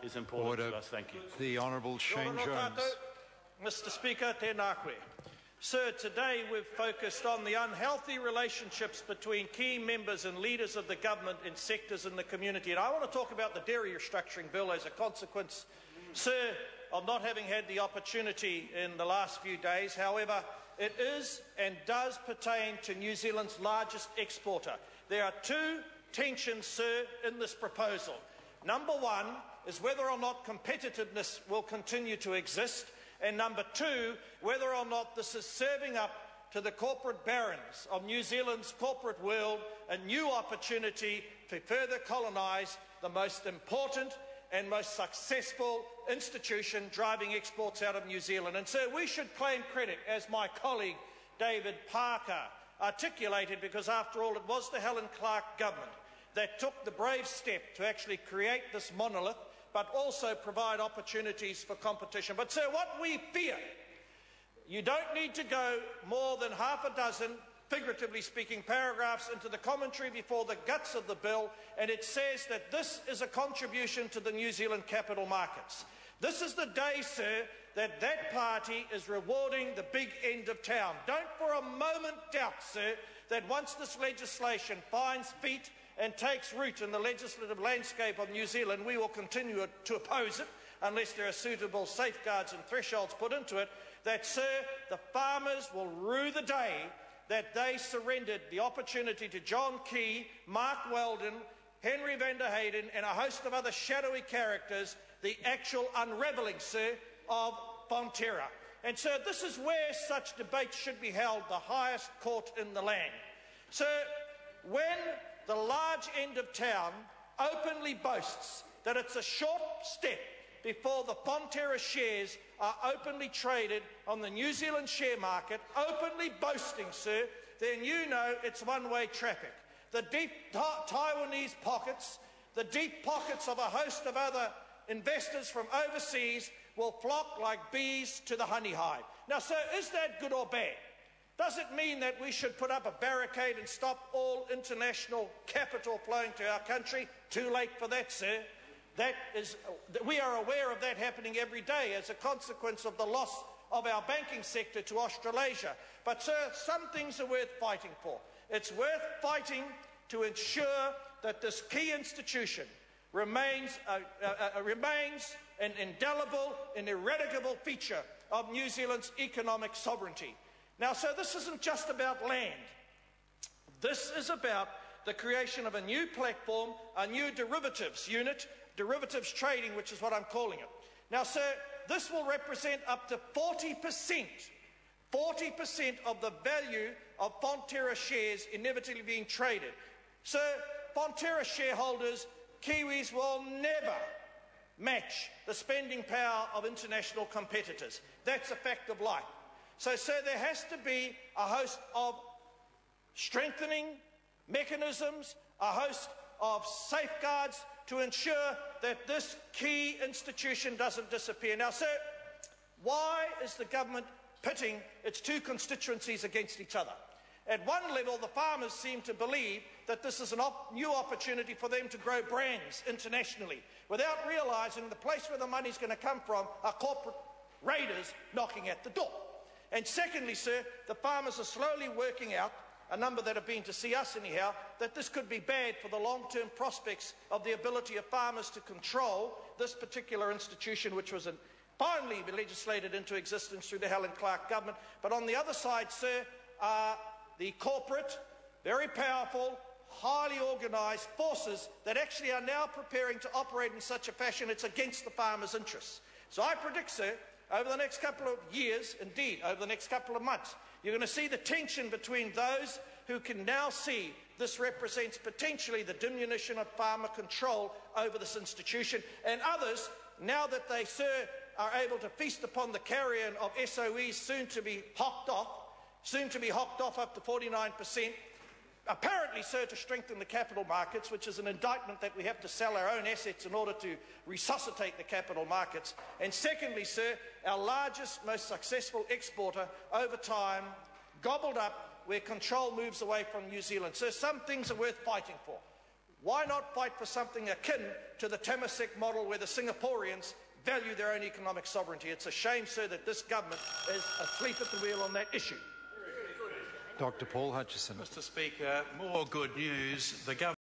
is important to us. Thank you. The Honourable Shane Jones. Mr Speaker, tēnā koe. Sir, today we've focused on the unhealthy relationships between key members and leaders of the government in sectors in the community. And I want to talk about the dairy restructuring bill as a consequence, sir, of not having had the opportunity in the last few days. However, it is and does pertain to New Zealand's largest exporter. There are two tensions, sir, in this proposal. Number one is whether or not competitiveness will continue to exist, and number two, whether or not this is serving up to the corporate barons of New Zealand's corporate world a new opportunity to further colonise the most important and most successful institution driving exports out of New Zealand. And so we should claim credit, as my colleague David Parker articulated, because after all it was the Helen Clark government that took the brave step to actually create this monolith, but also provide opportunities for competition. But, sir, what we fear, you don't need to go more than half a dozen, figuratively speaking, paragraphs into the commentary before the guts of the bill, and it says that this is a contribution to the New Zealand capital markets. This is the day, sir, that that party is rewarding the big end of town. Don't for a moment doubt, sir, that once this legislation finds feet and takes root in the legislative landscape of New Zealand, we will continue to oppose it unless there are suitable safeguards and thresholds put into it, that, sir, the farmers will rue the day that they surrendered the opportunity to John Key, Mark Weldon, Henry van der Hayden and a host of other shadowy characters, the actual unravelling, sir, of Fonterra. And, sir, this is where such debates should be held, the highest court in the land. Sir, when the large end of town openly boasts that it's a short step before the Fonterra shares are openly traded on the New Zealand share market, openly boasting, sir, then you know it's one-way traffic. The deep Taiwanese pockets, the deep pockets of a host of other investors from overseas will flock like bees to the honey hive. Now, sir, is that good or bad? Does it mean that we should put up a barricade and stop all international capital flowing to our country? Too late for that, sir. We are aware of that happening every day as a consequence of the loss of our banking sector to Australasia. But, sir, some things are worth fighting for. It's worth fighting to ensure that this key institution remains an indelible and ineradicable feature of New Zealand's economic sovereignty. Now, sir, this isn't just about land. This is about the creation of a new platform, a new derivatives unit, derivatives trading, which is what I'm calling it. Now, sir, this will represent up to 40% of the value of Fonterra shares inevitably being traded. Sir, Fonterra shareholders, Kiwis, will never match the spending power of international competitors. That's a fact of life. So, sir, there has to be a host of strengthening mechanisms, a host of safeguards to ensure that this key institution doesn't disappear. Now, sir, why is the government pitting its two constituencies against each other? At one level, the farmers seem to believe that this is a new opportunity for them to grow brands internationally, without realising the place where the money's going to come from are corporate raiders knocking at the door. And secondly, sir, the farmers are slowly working out, a number that have been to see us anyhow, that this could be bad for the long-term prospects of the ability of farmers to control this particular institution, which was finally legislated into existence through the Helen Clark government. But on the other side, sir, are the corporate, very powerful, highly organised forces that actually are now preparing to operate in such a fashion it's against the farmers' interests. So I predict, sir, over the next couple of years, indeed, over the next couple of months, you're going to see the tension between those who can now see this represents potentially the diminution of farmer control over this institution, and others, now that they, sir, are able to feast upon the carrion of SOEs soon to be hocked off up to 49%, apparently, sir, to strengthen the capital markets, which is an indictment that we have to sell our own assets in order to resuscitate the capital markets. And secondly, sir, our largest, most successful exporter over time, gobbled up where control moves away from New Zealand. So some things are worth fighting for. Why not fight for something akin to the Temasek model where the Singaporeans value their own economic sovereignty? It's a shame, sir, that this government is asleep at the wheel on that issue. Dr. Paul Hutchison. Mr. Speaker, more good news. The government